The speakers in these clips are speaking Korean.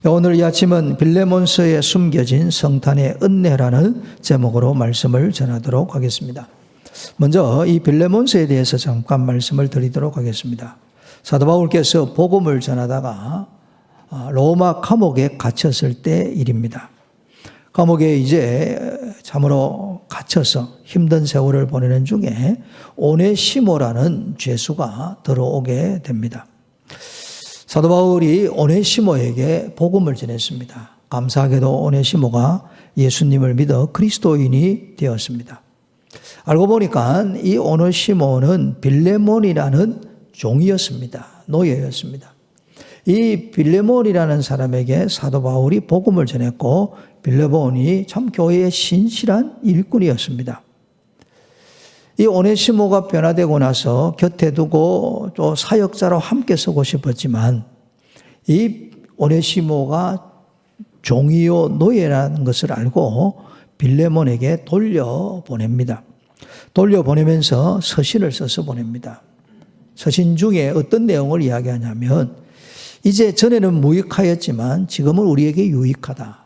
오늘 이 아침은 빌레몬서에 숨겨진 성탄의 은혜라는 제목으로 말씀을 전하도록 하겠습니다. 먼저 이 빌레몬서에 대해서 잠깐 말씀을 드리도록 하겠습니다. 사도 바울께서 복음을 전하다가 로마 감옥에 갇혔을 때 일입니다. 감옥에 이제 참으로 갇혀서 힘든 세월을 보내는 중에 오네시모라는 죄수가 들어오게 됩니다. 사도 바울이 오네시모에게 복음을 전했습니다. 감사하게도 오네시모가 예수님을 믿어 그리스도인이 되었습니다. 알고 보니까 이 오네시모는 빌레몬이라는 종이었습니다. 노예였습니다. 이 빌레몬이라는 사람에게 사도 바울이 복음을 전했고 빌레몬이 참 교회의 신실한 일꾼이었습니다. 이 오네시모가 변화되고 나서 곁에 두고 또 사역자로 함께 서고 싶었지만 이 오네시모가 종이요 노예라는 것을 알고 빌레몬에게 돌려보냅니다. 돌려보내면서 서신을 써서 보냅니다. 서신 중에 어떤 내용을 이야기하냐면 이제 전에는 무익하였지만 지금은 우리에게 유익하다.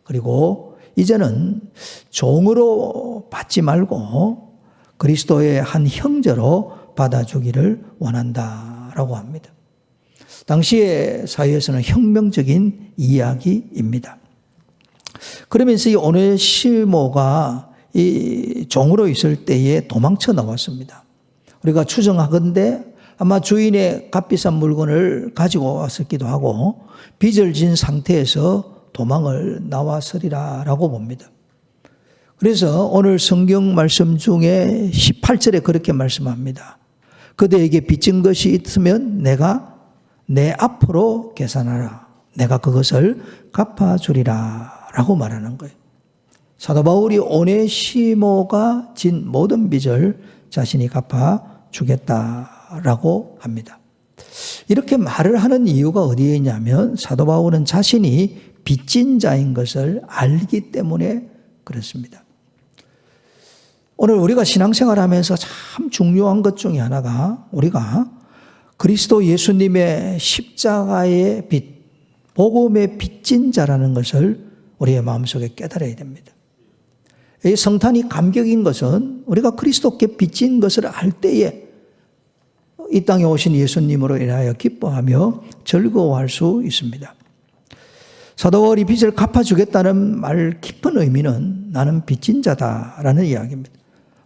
그리고 이제는 종으로 받지 말고 그리스도의 한 형제로 받아주기를 원한다라고 합니다. 당시의 사회에서는 혁명적인 이야기입니다. 그러면서 이 오네시모가 이 종으로 있을 때에 도망쳐 나왔습니다. 우리가 추정하건대 아마 주인의 값비싼 물건을 가지고 왔었기도 하고 빚을 진 상태에서 도망을 나왔으리라라고 봅니다. 그래서 오늘 성경 말씀 중에 18절에 그렇게 말씀합니다. 그대에게 빚진 것이 있으면 내가 내 앞으로 계산하라. 내가 그것을 갚아주리라 라고 말하는 거예요. 사도 바울이 오네시모가 진 모든 빚을 자신이 갚아주겠다라고 합니다. 이렇게 말을 하는 이유가 어디에 있냐면 사도 바울은 자신이 빚진 자인 것을 알기 때문에 그렇습니다. 오늘 우리가 신앙생활 하면서 참 중요한 것 중에 하나가 우리가 그리스도 예수님의 십자가의 빚, 복음의 빚진 자라는 것을 우리의 마음속에 깨달아야 됩니다. 이 성탄이 감격인 것은 우리가 그리스도께 빚진 것을 알 때에 이 땅에 오신 예수님으로 인하여 기뻐하며 즐거워할 수 있습니다. 사도 바울이 빚을 갚아주겠다는 말 깊은 의미는 나는 빚진 자다라는 이야기입니다.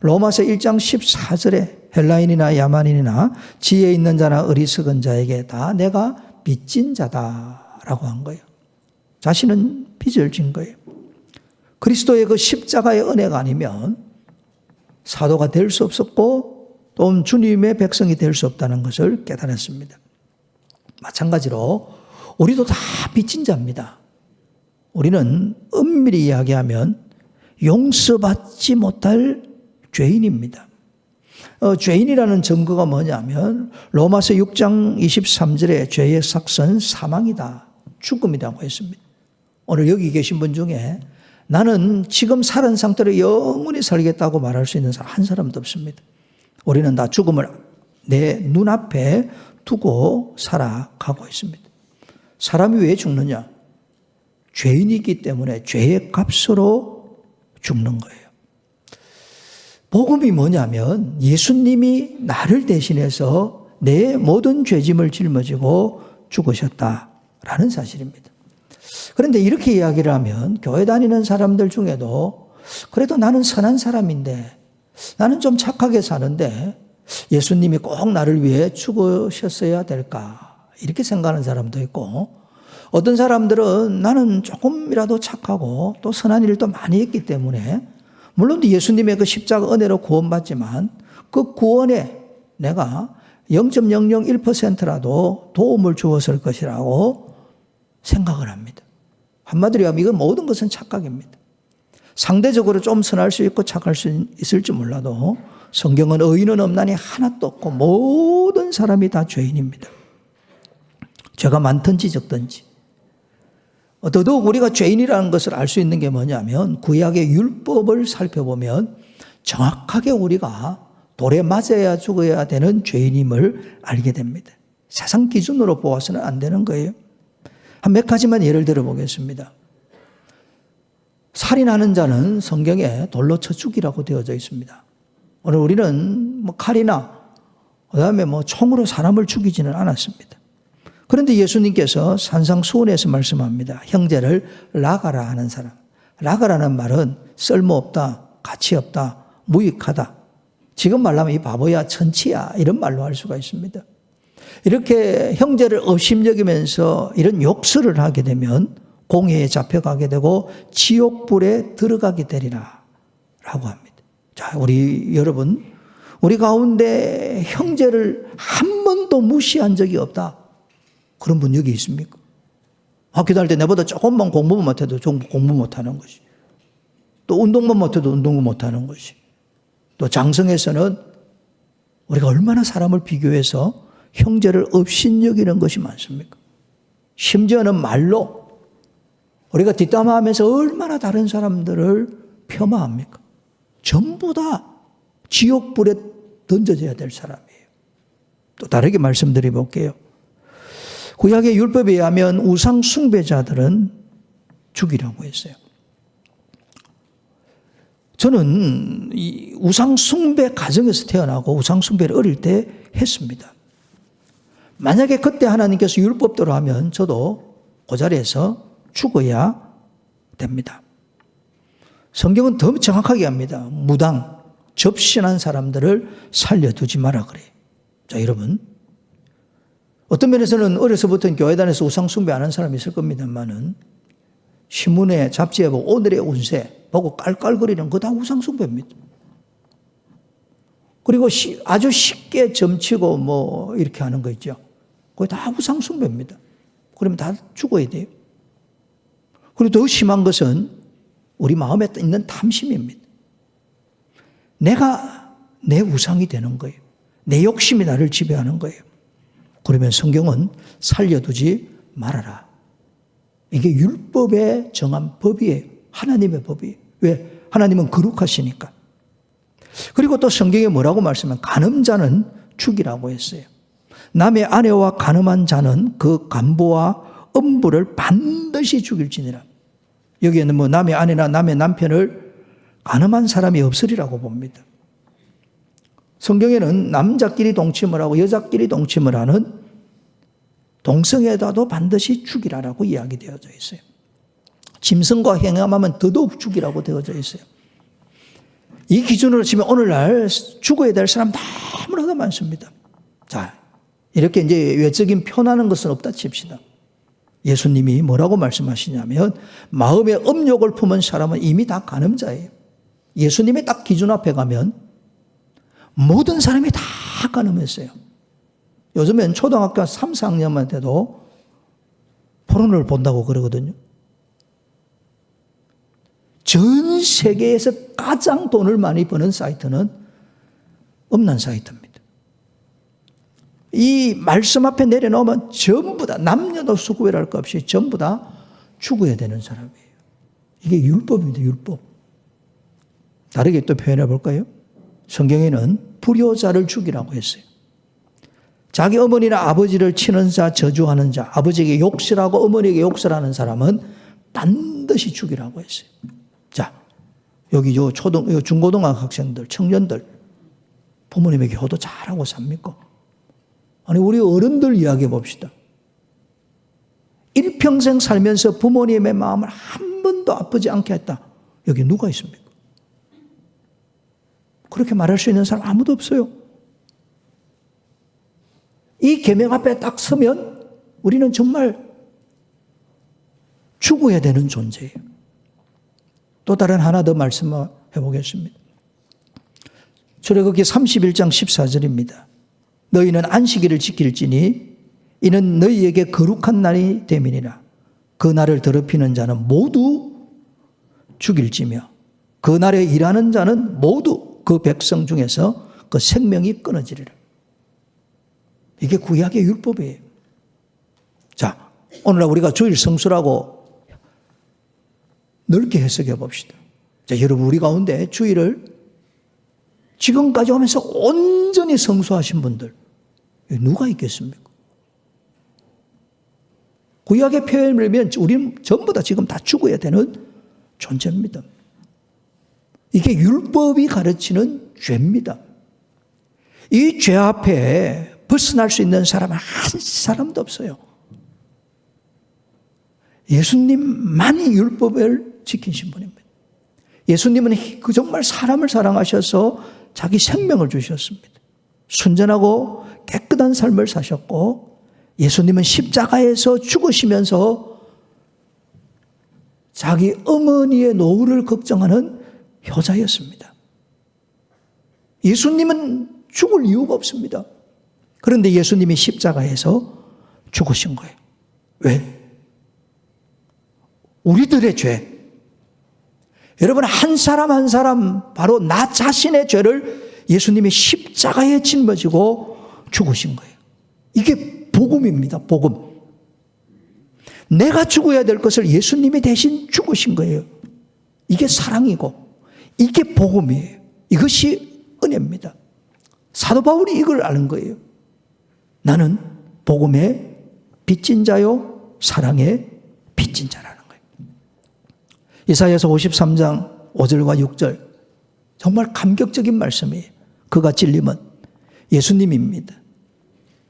로마서 1장 14절에 헬라인이나 야만인이나 지혜 있는 자나 어리석은 자에게 다 내가 빚진 자다라고 한 거예요. 자신은 빚을 진 거예요. 그리스도의 그 십자가의 은혜가 아니면 사도가 될 수 없었고 또 주님의 백성이 될 수 없다는 것을 깨달았습니다. 마찬가지로 우리도 다 빚진 자입니다. 우리는 엄밀히 이야기하면 용서받지 못할 죄인입니다. 죄인이라는 증거가 뭐냐면 로마서 6장 23절에 죄의 삭선 사망이다. 죽음이라고 했습니다. 오늘 여기 계신 분 중에 나는 지금 살은 상태로 영원히 살겠다고 말할 수 있는 사람 한 사람도 없습니다. 우리는 다 죽음을 내 눈앞에 두고 살아가고 있습니다. 사람이 왜 죽느냐? 죄인이기 때문에 죄의 값으로 죽는 거예요. 복음이 뭐냐면 예수님이 나를 대신해서 내 모든 죄짐을 짊어지고 죽으셨다라는 사실입니다. 그런데 이렇게 이야기를 하면 교회 다니는 사람들 중에도 그래도 나는 선한 사람인데 나는 좀 착하게 사는데 예수님이 꼭 나를 위해 죽으셨어야 될까 이렇게 생각하는 사람도 있고 어떤 사람들은 나는 조금이라도 착하고 또 선한 일도 많이 했기 때문에 물론 예수님의 그 십자가 은혜로 구원받지만 그 구원에 내가 0.001%라도 도움을 주었을 것이라고 생각을 합니다. 한마디로 하면 이건 모든 것은 착각입니다. 상대적으로 좀 선할 수 있고 착할 수 있을지 몰라도 성경은 의인은 없나니 하나도 없고 모든 사람이 다 죄인입니다. 죄가 많든지 적든지. 더더욱 우리가 죄인이라는 것을 알 수 있는 게 뭐냐면 구약의 율법을 살펴보면 정확하게 우리가 돌에 맞아야 죽어야 되는 죄인임을 알게 됩니다. 세상 기준으로 보아서는 안 되는 거예요. 한 몇 가지만 예를 들어 보겠습니다. 살인하는 자는 성경에 돌로 쳐 죽이라고 되어져 있습니다. 오늘 우리는 뭐 칼이나 그다음에 뭐 총으로 사람을 죽이지는 않았습니다. 그런데 예수님께서 산상수훈에서 말씀합니다. 형제를 라가라 하는 사람. 라가라는 말은 쓸모없다, 가치없다, 무익하다. 지금 말하면 이 바보야, 천치야 이런 말로 할 수가 있습니다. 이렇게 형제를 업심여기면서 이런 욕설을 하게 되면 공회에 잡혀가게 되고 지옥불에 들어가게 되리라 라고 합니다. 자, 우리 여러분, 우리 가운데 형제를 한 번도 무시한 적이 없다. 그런 분 여기 있습니까? 학교 다닐 때 내보다 조금만 공부만 못해도 좀 공부 못하는 것이, 또 운동만 못해도 운동을 못하는 것이, 또 장성에서는 우리가 얼마나 사람을 비교해서 형제를 업신여기는 것이 많습니까? 심지어는 말로 우리가 뒷담화하면서 얼마나 다른 사람들을 폄하합니까? 전부 다 지옥불에 던져져야 될 사람이에요. 또 다르게 말씀드려 볼게요. 구약의 율법에 의하면 우상 숭배자들은 죽이라고 했어요. 저는 이 우상 숭배 가정에서 태어나고 우상 숭배를 어릴 때 했습니다. 만약에 그때 하나님께서 율법대로 하면 저도 그 자리에서 죽어야 됩니다. 성경은 더 정확하게 합니다. 무당, 접신한 사람들을 살려두지 마라 그래요. 자, 여러분, 어떤 면에서는 어려서부터 교회 다녀서 우상 숭배 안 하는 사람이 있을 겁니다만은 신문에 잡지에 보고 오늘의 운세 보고 깔깔거리는 그거 다 우상 숭배입니다. 그리고 아주 쉽게 점치고 뭐 이렇게 하는 거 있죠. 그거 다 우상 숭배입니다. 그러면 다 죽어야 돼요. 그리고 더 심한 것은 우리 마음에 있는 탐심입니다. 내가 내 우상이 되는 거예요. 내 욕심이 나를 지배하는 거예요. 그러면 성경은 살려두지 말아라. 이게 율법에 정한 법이에요. 하나님의 법이에요. 왜? 하나님은 거룩하시니까. 그리고 또 성경에 뭐라고 말씀하면 간음자는 죽이라고 했어요. 남의 아내와 간음한 자는 그 간부와 음부를 반드시 죽일지니라. 여기에는 뭐 남의 아내나 남의 남편을 간음한 사람이 없으리라고 봅니다. 성경에는 남자끼리 동침을 하고 여자끼리 동침을 하는 동성애자도 반드시 죽이라라고 이야기되어져 있어요. 짐승과 행함하면 더더욱 죽이라고 되어져 있어요. 이 기준으로 치면 오늘날 죽어야 될 사람 너무나도 많습니다. 자, 이렇게 이제 외적인 표현하는 것은 없다 칩시다. 예수님이 뭐라고 말씀하시냐면 마음의 음욕을 품은 사람은 이미 다 간음자예요. 예수님의 딱 기준 앞에 가면 모든 사람이 다 간음했어요. 요즘엔 초등학교 3, 4학년만 돼도 포르노를 본다고 그러거든요. 전 세계에서 가장 돈을 많이 버는 사이트는 음란 사이트입니다. 이 말씀 앞에 내려놓으면 전부 다 남녀노 수구별할 것 없이 전부 다 죽어야 되는 사람이에요. 이게 율법입니다. 율법. 다르게 또 표현해 볼까요? 성경에는 불효자를 죽이라고 했어요. 자기 어머니나 아버지를 치는 자, 저주하는 자, 아버지에게 욕설하고 어머니에게 욕설하는 사람은 반드시 죽이라고 했어요. 자, 여기 요 중고등학 학생들, 청년들, 부모님에게 효도 잘하고 삽니까? 아니, 우리 어른들 이야기해 봅시다. 일평생 살면서 부모님의 마음을 한 번도 아프지 않게 했다. 여기 누가 있습니까? 그렇게 말할 수 있는 사람 아무도 없어요. 이 계명 앞에 딱 서면 우리는 정말 죽어야 되는 존재예요. 또 다른 하나 더 말씀해 보겠습니다. 출애굽기 31장 14절입니다. 너희는 안식일을 지킬지니 이는 너희에게 거룩한 날이 됨이니라. 그 날을 더럽히는 자는 모두 죽일지며 그 날에 일하는 자는 모두 그 백성 중에서 그 생명이 끊어지리라. 이게 구약의 율법이에요. 자, 오늘날 우리가 주일 성수라고 넓게 해석해 봅시다. 자, 여러분, 우리 가운데 주일을 지금까지 오면서 온전히 성수하신 분들 누가 있겠습니까? 구약의 표현을 우리는 전부 다 지금 다 죽어야 되는 존재입니다. 이게 율법이 가르치는 죄입니다. 이 죄 앞에 벗어날 수 있는 사람은 한 사람도 없어요. 예수님만이 율법을 지키신 분입니다. 예수님은 정말 사람을 사랑하셔서 자기 생명을 주셨습니다. 순전하고 깨끗한 삶을 사셨고, 예수님은 십자가에서 죽으시면서 자기 어머니의 노후를 걱정하는 효자였습니다. 예수님은 죽을 이유가 없습니다. 그런데 예수님이 십자가에서 죽으신 거예요. 왜? 우리들의 죄. 여러분, 한 사람 한 사람, 바로 나 자신의 죄를 예수님이 십자가에 짊어지고 죽으신 거예요. 이게 복음입니다. 복음. 내가 죽어야 될 것을 예수님이 대신 죽으신 거예요. 이게 사랑이고 이게 복음이에요. 이것이 은혜입니다. 사도 바울이 이걸 아는 거예요. 나는 복음의 빚진 자요 사랑의 빚진 자라는 거예요. 이사야서 53장 5절과 6절, 정말 감격적인 말씀이에요. 그가 찔림은 예수님입니다.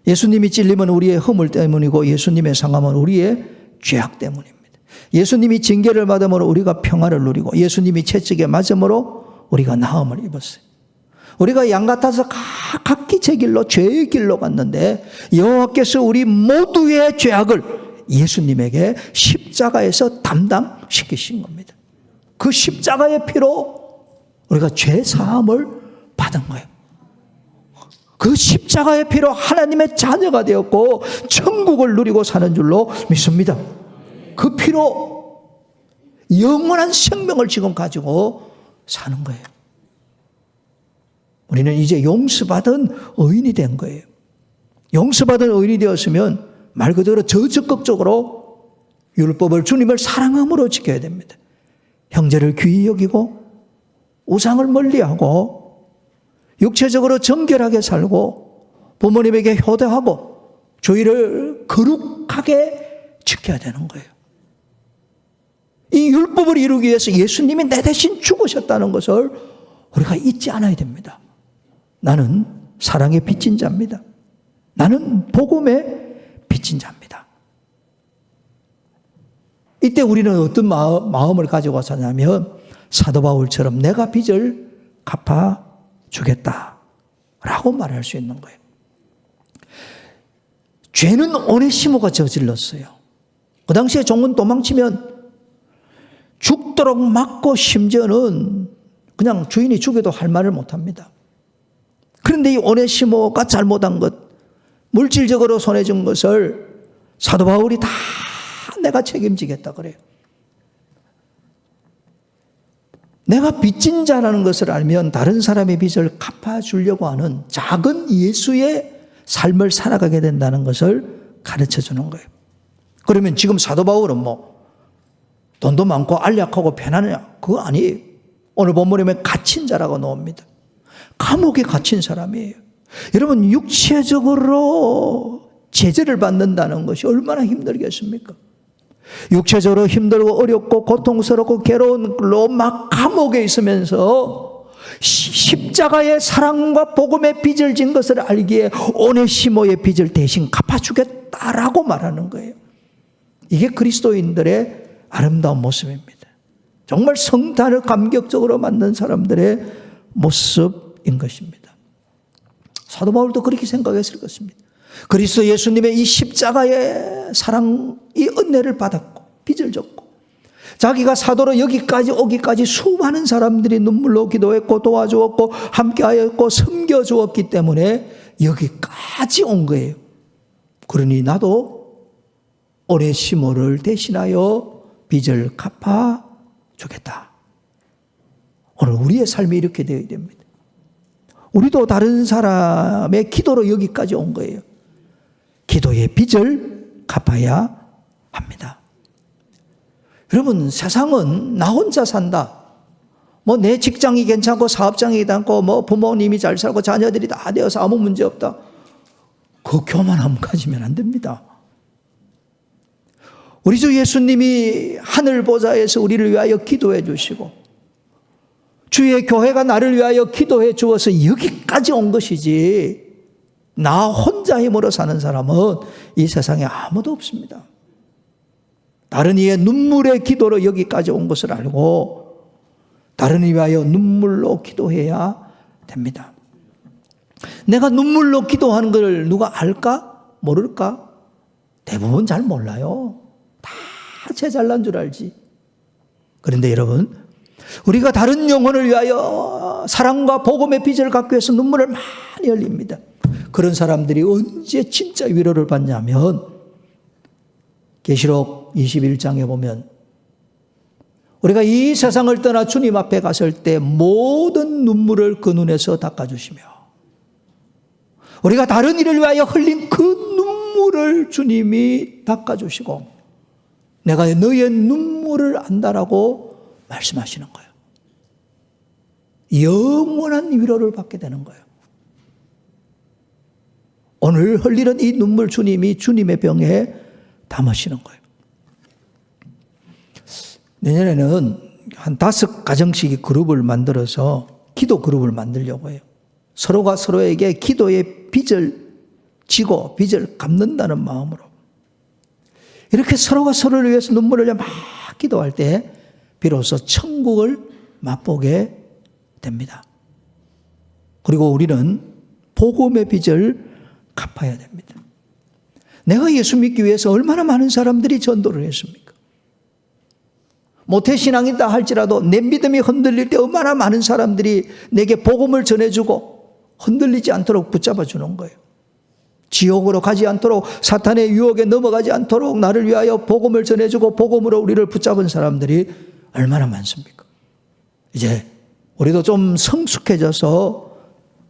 예수님이 찔림은 우리의 허물 때문이고 예수님의 상함은 우리의 죄악 때문입니다. 예수님이 징계를 받음으로 우리가 평화를 누리고 예수님이 채찍에 맞음으로 우리가 나음을 입었어요. 우리가 양 같아서 각기 제 길로 죄의 길로 갔는데 여호와께서 우리 모두의 죄악을 예수님에게 십자가에서 담당시키신 겁니다. 그 십자가의 피로 우리가 죄 사함을 받은 거예요. 그 십자가의 피로 하나님의 자녀가 되었고 천국을 누리고 사는 줄로 믿습니다. 그 피로 영원한 생명을 지금 가지고 사는 거예요. 우리는 이제 용서받은 의인이 된 거예요. 용서받은 의인이 되었으면 말 그대로 저적극적으로 율법을, 주님을 사랑함으로 지켜야 됩니다. 형제를 귀히 여기고 우상을 멀리하고 육체적으로 정결하게 살고 부모님에게 효도하고 주의를 거룩하게 지켜야 되는 거예요. 이 율법을 이루기 위해서 예수님이 내 대신 죽으셨다는 것을 우리가 잊지 않아야 됩니다. 나는 사랑의 빚진 자입니다. 나는 복음의 빚진 자입니다. 이때 우리는 어떤 마음을 가지고 사냐면 사도 바울처럼 내가 빚을 갚아주겠다라고 말할 수 있는 거예요. 죄는 오네시모가 저질렀어요. 그 당시에 종은 도망치면 죽도록 맞고 심지어는 그냥 주인이 죽여도 할 말을 못합니다. 그런데 이 오네시모가 잘못한 것, 물질적으로 손해준 것을 사도 바울이 다 내가 책임지겠다 그래요. 내가 빚진 자라는 것을 알면 다른 사람의 빚을 갚아주려고 하는 작은 예수의 삶을 살아가게 된다는 것을 가르쳐 주는 거예요. 그러면 지금 사도 바울은 돈도 많고 안락하고 편안해요. 그거 아니에요. 오늘 본문에 보면 갇힌 자라고 나옵니다. 감옥에 갇힌 사람이에요. 여러분, 육체적으로 제재를 받는다는 것이 얼마나 힘들겠습니까? 육체적으로 힘들고 어렵고 고통스럽고 괴로운 걸로 막 감옥에 있으면서 십자가의 사랑과 복음의 빚을 진 것을 알기에 오네시모의 빚을 대신 갚아주겠다라고 말하는 거예요. 이게 그리스도인들의 아름다운 모습입니다. 정말 성탄을 감격적으로 만든 사람들의 모습인 것입니다. 사도 바울도 그렇게 생각했을 것입니다. 그리스도 예수님의 이 십자가의 사랑, 이 은혜를 받았고 빚을 졌고 자기가 사도로 여기까지 오기까지 수많은 사람들이 눈물로 기도했고 도와주었고 함께하였고 섬겨주었기 때문에 여기까지 온 거예요. 그러니 나도 오네시모를 대신하여 빚을 갚아주겠다. 오늘 우리의 삶이 이렇게 되어야 됩니다. 우리도 다른 사람의 기도로 여기까지 온 거예요. 기도의 빚을 갚아야 합니다. 여러분, 세상은 나 혼자 산다. 내 직장이 괜찮고 사업장이 괜찮고 부모님이 잘 살고 자녀들이 다 되어서 아무 문제 없다. 그 교만함 가지면 안 됩니다. 우리 주 예수님이 하늘 보좌에서 우리를 위하여 기도해 주시고 주의 교회가 나를 위하여 기도해 주어서 여기까지 온 것이지 나 혼자 힘으로 사는 사람은 이 세상에 아무도 없습니다. 다른 이의 눈물의 기도로 여기까지 온 것을 알고 다른 이를 위하여 눈물로 기도해야 됩니다. 내가 눈물로 기도하는 걸 누가 알까? 모를까? 대부분 잘 몰라요. 다 제 잘난 줄 알지. 그런데 여러분, 우리가 다른 영혼을 위하여 사랑과 복음의 빚을 갖기 위해서 눈물을 많이 흘립니다. 그런 사람들이 언제 진짜 위로를 받냐면 계시록 21장에 보면 우리가 이 세상을 떠나 주님 앞에 갔을 때 모든 눈물을 그 눈에서 닦아주시며 우리가 다른 일을 위하여 흘린 그 눈물을 주님이 닦아주시고 내가 너의 눈물을 안다라고 말씀하시는 거예요. 영원한 위로를 받게 되는 거예요. 오늘 흘리는 이 눈물 주님이 주님의 병에 담으시는 거예요. 내년에는 한 5가정씩 그룹을 만들어서 기도 그룹을 만들려고 해요. 서로가 서로에게 기도의 빚을 지고 빚을 갚는다는 마음으로 이렇게 서로가 서로를 위해서 눈물을 흘려 막 기도할 때 비로소 천국을 맛보게 됩니다. 그리고 우리는 복음의 빚을 갚아야 됩니다. 내가 예수 믿기 위해서 얼마나 많은 사람들이 전도를 했습니까? 모태신앙이다 할지라도 내 믿음이 흔들릴 때 얼마나 많은 사람들이 내게 복음을 전해주고 흔들리지 않도록 붙잡아 주는 거예요. 지옥으로 가지 않도록 사탄의 유혹에 넘어가지 않도록 나를 위하여 복음을 전해주고 복음으로 우리를 붙잡은 사람들이 얼마나 많습니까? 이제 우리도 좀 성숙해져서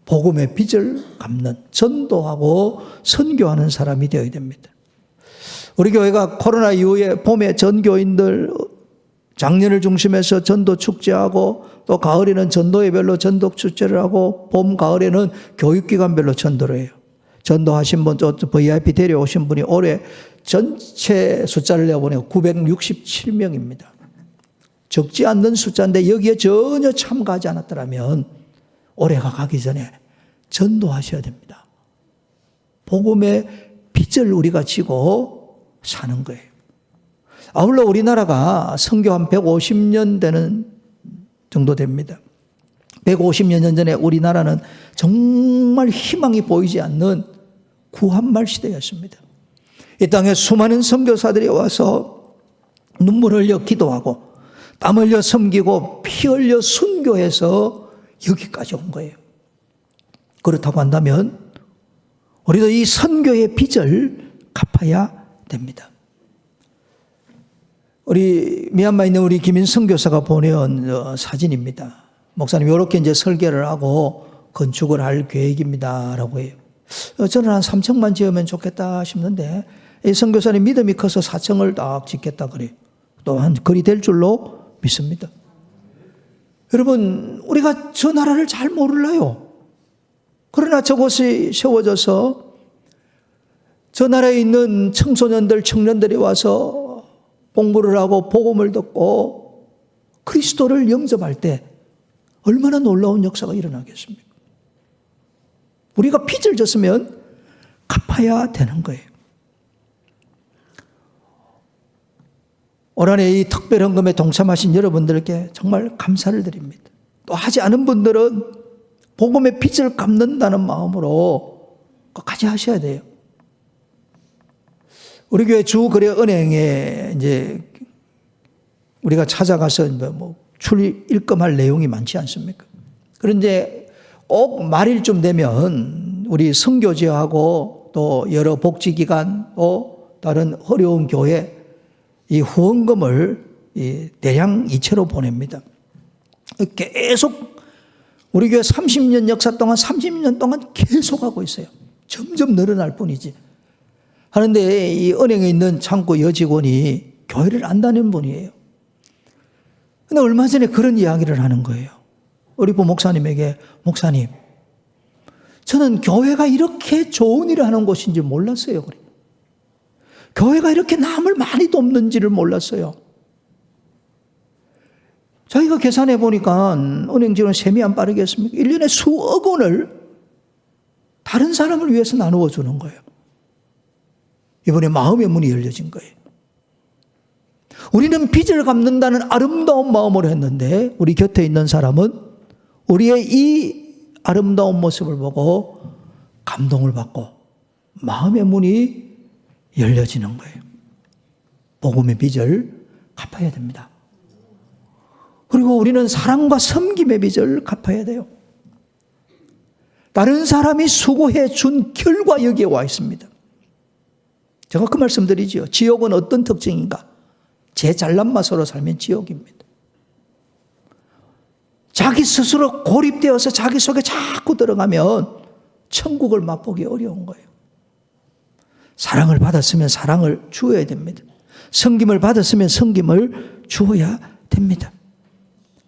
복음의 빚을 갚는 전도하고 선교하는 사람이 되어야 됩니다. 우리 교회가 코로나 이후에 봄에 전교인들 작년을 중심해서 전도 축제하고 또 가을에는 전도회별로 전도 축제를 하고 봄 가을에는 교육기관별로 전도를 해요. 전도하신 분, 또 VIP 데려오신 분이 올해 전체 숫자를 내보내고 967명입니다. 적지 않는 숫자인데 여기에 전혀 참가하지 않았더라면 올해가 가기 전에 전도하셔야 됩니다. 복음의 빚을 우리가 지고 사는 거예요. 아울러 우리나라가 선교 한 150년 되는 정도 됩니다. 150년 전에 우리나라는 정말 희망이 보이지 않는 구한말 시대였습니다. 이 땅에 수많은 선교사들이 와서 눈물 흘려 기도하고 땀 흘려 섬기고 피 흘려 순교해서 여기까지 온 거예요. 그렇다고 한다면 우리도 이 선교의 빚을 갚아야 됩니다. 우리 미얀마에 있는 우리 김인 선교사가 보내온 사진입니다. 목사님 이렇게 이제 설계를 하고 건축을 할 계획입니다라고 해요. 저는 한 3층만 지으면 좋겠다 싶는데 이 선교사님 믿음이 커서 4층을 딱 짓겠다 그래요. 또한 그리 될 줄로 믿습니다. 여러분 우리가 저 나라를 잘 몰라요. 그러나 저곳이 세워져서 저 나라에 있는 청소년들 청년들이 와서 공부를 하고 복음을 듣고 그리스도를 영접할 때 얼마나 놀라운 역사가 일어나겠습니까? 우리가 빚을 졌으면 갚아야 되는 거예요. 올 한해 이 특별헌금에 동참하신 여러분들께 정말 감사를 드립니다. 또 하지 않은 분들은 복음의 빚을 갚는다는 마음으로 끝까지 하셔야 돼요. 우리 교회 주거래은행에 이제 우리가 찾아가서 뭐 출입금할 내용이 많지 않습니까? 그런데 꼭 말일쯤 되면 우리 선교지하고 또 여러 복지기관 또 다른 어려운 교회 이 후원금을 대량 이체로 보냅니다. 계속 우리 교회 30년 역사 동안 30년 동안 계속 하고 있어요. 점점 늘어날 뿐이지. 하는데 이 은행에 있는 창구 여직원이 교회를 안 다니는 분이에요. 근데 얼마 전에 그런 이야기를 하는 거예요. 우리 부목사님에게 목사님, 저는 교회가 이렇게 좋은 일을 하는 곳인지 몰랐어요. 그래. 교회가 이렇게 남을 많이 돕는지를 몰랐어요. 자기가 계산해 보니까 은행직은 셈이 안 빠르겠습니까? 1년에 수억 원을 다른 사람을 위해서 나누어 주는 거예요. 이번에 마음의 문이 열려진 거예요. 우리는 빚을 갚는다는 아름다운 마음으로 했는데 우리 곁에 있는 사람은 우리의 이 아름다운 모습을 보고 감동을 받고 마음의 문이 열려지는 거예요. 복음의 빚을 갚아야 됩니다. 그리고 우리는 사랑과 섬김의 빚을 갚아야 돼요. 다른 사람이 수고해 준 결과 여기에 와 있습니다. 제가 그 말씀 드리죠. 지옥은 어떤 특징인가? 제 잘난 맛으로 살면 지옥입니다. 자기 스스로 고립되어서 자기 속에 자꾸 들어가면 천국을 맛보기 어려운 거예요. 사랑을 받았으면 사랑을 주어야 됩니다. 섬김을 받았으면 섬김을 주어야 됩니다.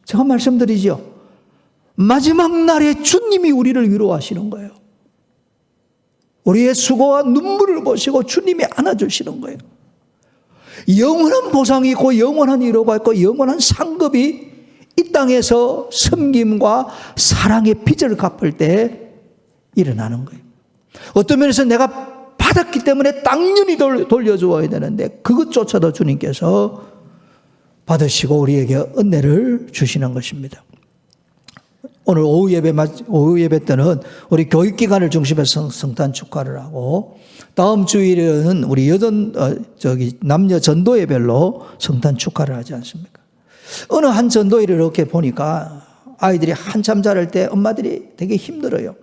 제가 말씀드리죠. 마지막 날에 주님이 우리를 위로하시는 거예요. 우리의 수고와 눈물을 보시고 주님이 안아주시는 거예요. 영원한 보상이 있고 영원한 위로가 있고 영원한 상급이 이 땅에서 섬김과 사랑의 빚을 갚을 때 일어나는 거예요. 어떤 면에서 내가 받았기 때문에 당연히 돌려주어야 되는데 그것조차도 주님께서 받으시고 우리에게 은혜를 주시는 것입니다. 오늘 오후 예배 때는 우리 교육기관을 중심해서 성탄 축하를 하고 다음 주일에는 우리 남녀 전도회별로 성탄 축하를 하지 않습니까? 어느 한 전도회를 이렇게 보니까 아이들이 한참 자랄 때 엄마들이 되게 힘들어요.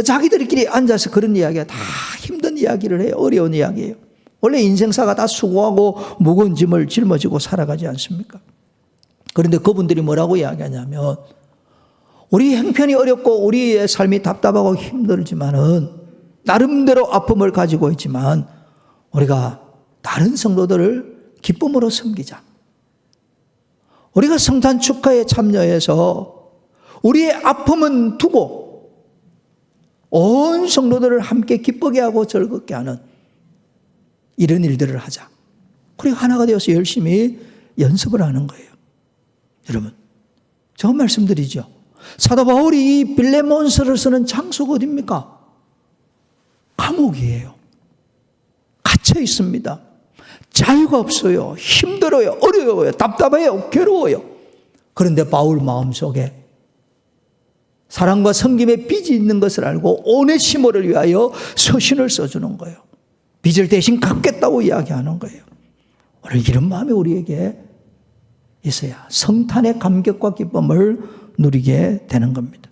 자기들끼리 앉아서 그런 이야기가 다 힘든 이야기를 해요. 어려운 이야기예요. 원래 인생사가 다 수고하고 무거운 짐을 짊어지고 살아가지 않습니까? 그런데 그분들이 뭐라고 이야기하냐면 우리 형편이 어렵고 우리의 삶이 답답하고 힘들지만은 나름대로 아픔을 가지고 있지만 우리가 다른 성도들을 기쁨으로 섬기자. 우리가 성탄 축하에 참여해서 우리의 아픔은 두고 온 성도들을 함께 기쁘게 하고 즐겁게 하는 이런 일들을 하자. 그리고 하나가 되어서 열심히 연습을 하는 거예요. 여러분, 제가 말씀드리죠. 사도 바울이 이 빌레몬서를 쓰는 장소가 어디입니까? 감옥이에요. 갇혀 있습니다. 자유가 없어요. 힘들어요. 어려워요. 답답해요. 괴로워요. 그런데 바울 마음속에 사랑과 섬김의 빚이 있는 것을 알고 오네시모를 위하여 서신을 써주는 거예요. 빚을 대신 갚겠다고 이야기하는 거예요. 오늘 이런 마음이 우리에게 있어야 성탄의 감격과 기쁨을 누리게 되는 겁니다.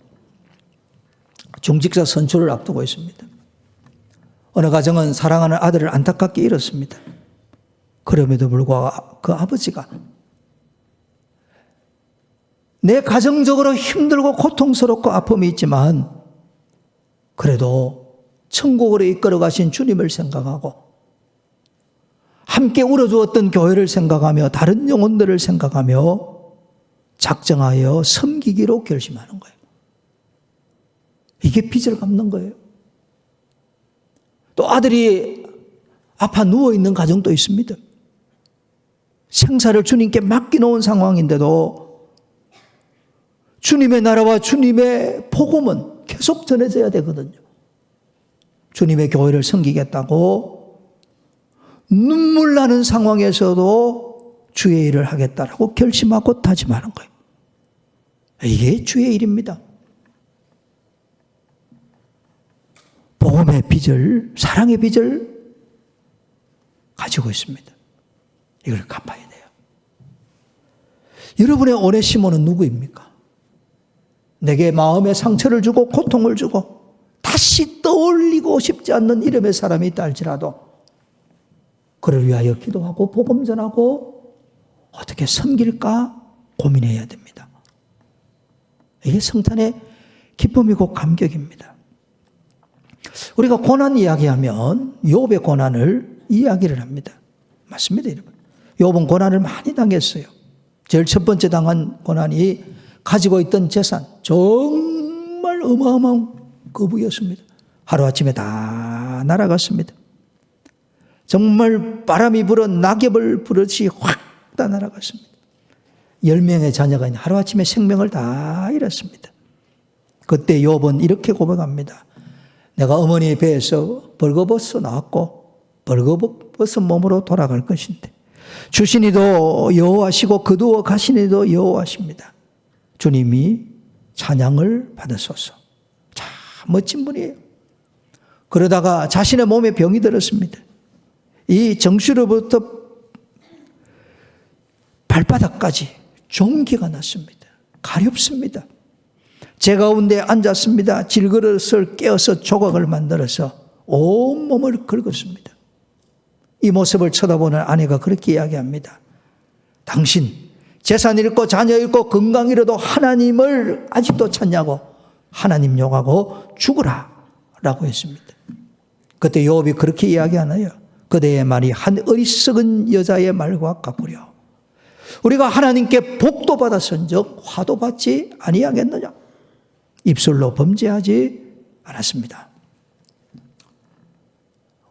중직자 선출을 앞두고 있습니다. 어느 가정은 사랑하는 아들을 안타깝게 잃었습니다. 그럼에도 불구하고 그 아버지가 내 가정적으로 힘들고 고통스럽고 아픔이 있지만 그래도 천국으로 이끌어 가신 주님을 생각하고 함께 울어주었던 교회를 생각하며 다른 영혼들을 생각하며 작정하여 섬기기로 결심하는 거예요. 이게 빚을 갚는 거예요. 또 아들이 아파 누워있는 가정도 있습니다. 생사를 주님께 맡겨놓은 상황인데도 주님의 나라와 주님의 복음은 계속 전해져야 되거든요. 주님의 교회를 섬기겠다고 눈물 나는 상황에서도 주의 일을 하겠다라고 결심하고 다짐하는 거예요. 이게 주의 일입니다. 복음의 빚을, 사랑의 빚을 가지고 있습니다. 이걸 갚아야 돼요. 여러분의 오네시모는 누구입니까? 내게 마음의 상처를 주고 고통을 주고 다시 떠올리고 싶지 않는 이름의 사람이 있다 할지라도 그를 위하여 기도하고 복음 전하고 어떻게 섬길까 고민해야 됩니다. 이게 성탄의 기쁨이고 감격입니다. 우리가 고난 이야기하면 욥의 고난을 이야기를 합니다. 맞습니다, 여러분. 욥은 고난을 많이 당했어요. 제일 첫 번째 당한 고난이 가지고 있던 재산, 정말 어마어마한 거부였습니다. 하루아침에 다 날아갔습니다. 정말 바람이 불어 낙엽을 부르듯이 확 다 날아갔습니다. 10명의 자녀가 하루아침에 생명을 다 잃었습니다. 그때 욥은 이렇게 고백합니다. 내가 어머니의 배에서 벌거벗어 나왔고 벌거벗은 몸으로 돌아갈 것인데 주시니도 여호와시고 거두어 가시니도 여호와십니다. 주님이 찬양을 받으소서. 참 멋진 분이에요. 그러다가 자신의 몸에 병이 들었습니다. 이 정수로부터 발바닥까지 종기가 났습니다. 가렵습니다. 제 가운데 앉았습니다. 질그릇을 깨어서 조각을 만들어서 온몸을 긁었습니다. 이 모습을 쳐다보는 아내가 그렇게 이야기합니다. 당신 재산 잃고 자녀 잃고 건강 잃어도 하나님을 아직도 찾냐고 하나님 욕하고 죽으라 라고 했습니다. 그때 욥이 그렇게 이야기하나요? 그대의 말이 한 어리석은 여자의 말과 같구려. 우리가 하나님께 복도 받았은즉 화도 받지 아니하겠느냐. 입술로 범죄하지 않았습니다.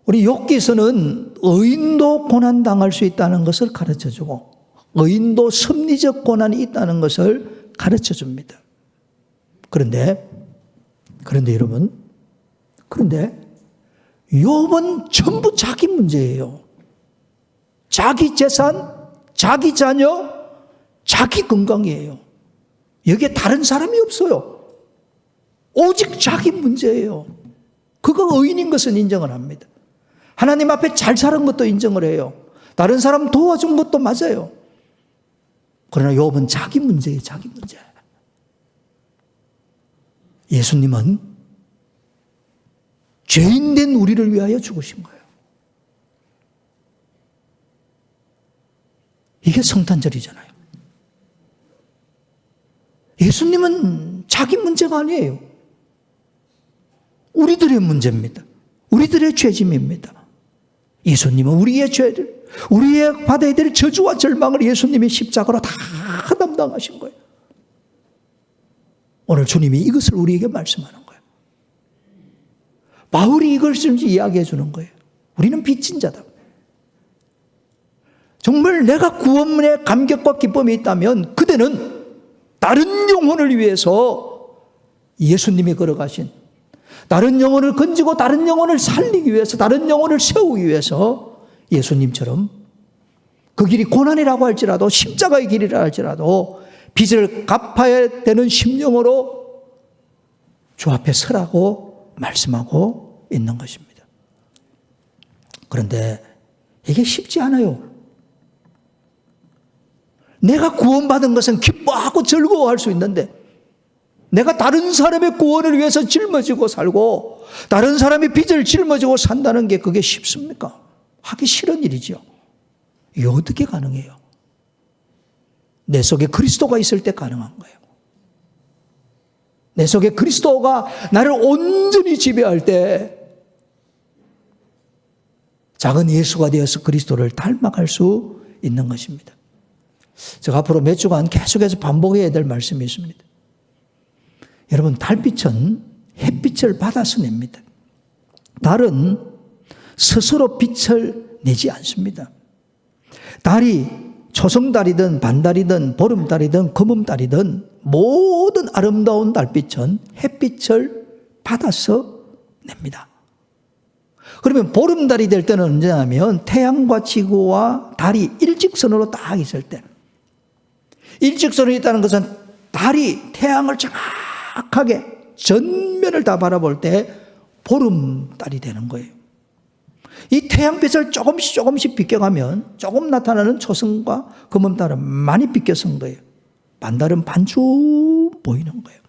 우리 욥기서는 의인도 고난당할 수 있다는 것을 가르쳐주고 의인도 섭리적 고난이 있다는 것을 가르쳐줍니다. 그런데 여러분, 욥은 전부 자기 문제예요. 자기 재산, 자기 자녀, 자기 건강이에요. 여기에 다른 사람이 없어요. 오직 자기 문제예요. 그가 의인인 것은 인정을 합니다. 하나님 앞에 잘 살은 것도 인정을 해요. 다른 사람 도와준 것도 맞아요. 그러나 욥은 자기 문제예요. 자기 문제. 예수님은 죄인된 우리를 위하여 죽으신 거예요. 이게 성탄절이잖아요. 예수님은 자기 문제가 아니에요. 우리들의 문제입니다. 우리들의 죄짐입니다. 예수님은 우리의 죄를, 우리의 받아야 될 저주와 절망을 예수님이 십자가로 다 담당하신 거예요. 오늘 주님이 이것을 우리에게 말씀하는 거예요. 바울이 이것을 이야기해 주는 거예요. 우리는 빚진 자다. 정말 내가 구원의 감격과 기쁨이 있다면 그대는 다른 영혼을 위해서 예수님이 걸어가신 다른 영혼을 건지고 다른 영혼을 살리기 위해서 다른 영혼을 세우기 위해서 예수님처럼 그 길이 고난이라고 할지라도 십자가의 길이라 할지라도 빚을 갚아야 되는 심령으로 주 앞에 서라고 말씀하고 있는 것입니다. 그런데 이게 쉽지 않아요. 내가 구원받은 것은 기뻐하고 즐거워할 수 있는데 내가 다른 사람의 구원을 위해서 짊어지고 살고 다른 사람의 빚을 짊어지고 산다는 게 그게 쉽습니까? 하기 싫은 일이죠. 이게 어떻게 가능해요? 내 속에 그리스도가 있을 때 가능한 거예요. 내 속에 그리스도가 나를 온전히 지배할 때 작은 예수가 되어서 그리스도를 닮아갈 수 있는 것입니다. 제가 앞으로 몇 주간 계속해서 반복해야 될 말씀이 있습니다. 여러분, 달빛은 햇빛을 받아서 냅니다. 달은 스스로 빛을 내지 않습니다. 달이 초성달이든 반달이든 보름달이든 검음달이든 모든 아름다운 달빛은 햇빛을 받아서 냅니다. 그러면 보름달이 될 때는 언제냐면 태양과 지구와 달이 일직선으로 딱 있을 때, 일직선으로 있다는 것은 달이 태양을 정확하게 전면을 다 바라볼 때 보름달이 되는 거예요. 이 태양빛을 조금씩 비껴가면 조금 나타나는 초성과 검은달은 많이 비껴선 거예요. 반달은 반쯤 보이는 거예요.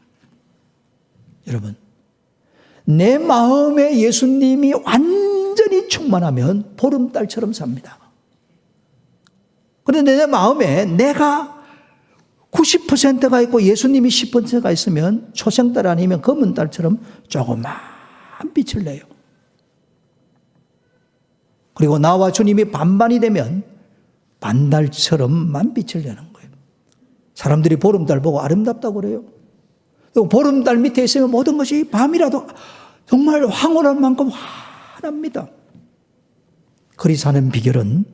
여러분, 내 마음에 예수님이 완전히 충만하면 보름달처럼 삽니다. 그런데 내 마음에 내가 90%가 있고 예수님이 10%가 있으면 초생달 아니면 검은달처럼 조그만 빛을 내요. 그리고 나와 주님이 반반이 되면 반달처럼만 빛을 내는 거예요. 사람들이 보름달 보고 아름답다고 그래요. 그리고 보름달 밑에 있으면 모든 것이 밤이라도 정말 황홀한 만큼 환합니다. 그리 사는 비결은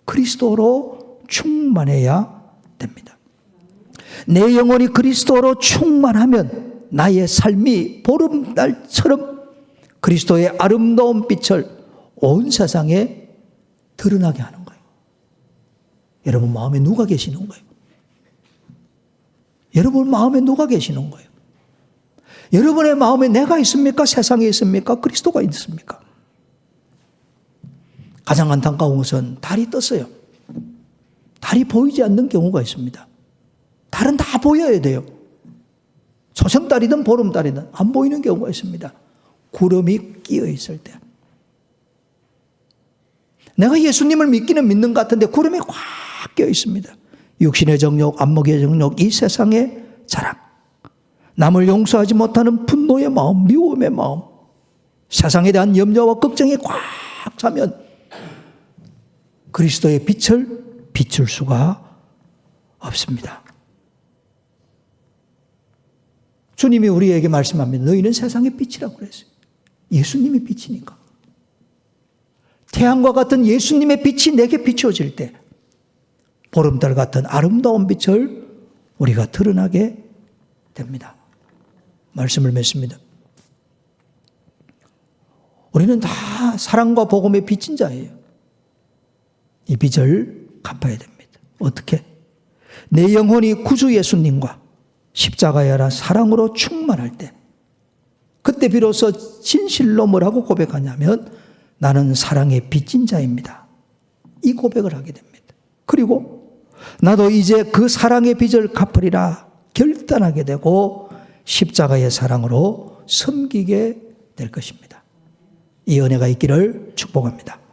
그리스도로 충만해야 됩니다. 내 영혼이 그리스도로 충만하면 나의 삶이 보름달처럼 그리스도의 아름다운 빛을 온 세상에 드러나게 하는 거예요. 여러분 마음에 누가 계시는 거예요? 여러분 마음에 누가 계시는 거예요? 여러분의 마음에 내가 있습니까? 세상에 있습니까? 그리스도가 있습니까? 가장 안타까운 것은 달이 떴어요. 달이 보이지 않는 경우가 있습니다. 달은 다 보여야 돼요. 초생달이든 보름달이든 안 보이는 경우가 있습니다. 구름이 끼어 있을 때. 내가 예수님을 믿기는 믿는 것 같은데 구름이 꽉 끼어 있습니다. 육신의 정욕, 안목의 정욕, 이 세상의 자랑, 남을 용서하지 못하는 분노의 마음, 미움의 마음, 세상에 대한 염려와 걱정이 꽉 차면 그리스도의 빛을 비출 수가 없습니다. 주님이 우리에게 말씀합니다. 너희는 세상의 빛이라고 그랬어요. 예수님이 빛이니까. 태양과 같은 예수님의 빛이 내게 비춰질 때 보름달 같은 아름다운 빛을 우리가 드러나게 됩니다. 말씀을 맺습니다. 우리는 다 사랑과 복음의 빚진 자예요. 이 빚을 갚아야 됩니다. 어떻게? 내 영혼이 구주 예수님과 십자가에 알아 사랑으로 충만할 때 그때 비로소 진실로 뭐라고 고백하냐면 나는 사랑의 빚진 자입니다. 이 고백을 하게 됩니다. 그리고 나도 이제 그 사랑의 빚을 갚으리라 결단하게 되고 십자가의 사랑으로 섬기게 될 것입니다. 이 은혜가 있기를 축복합니다.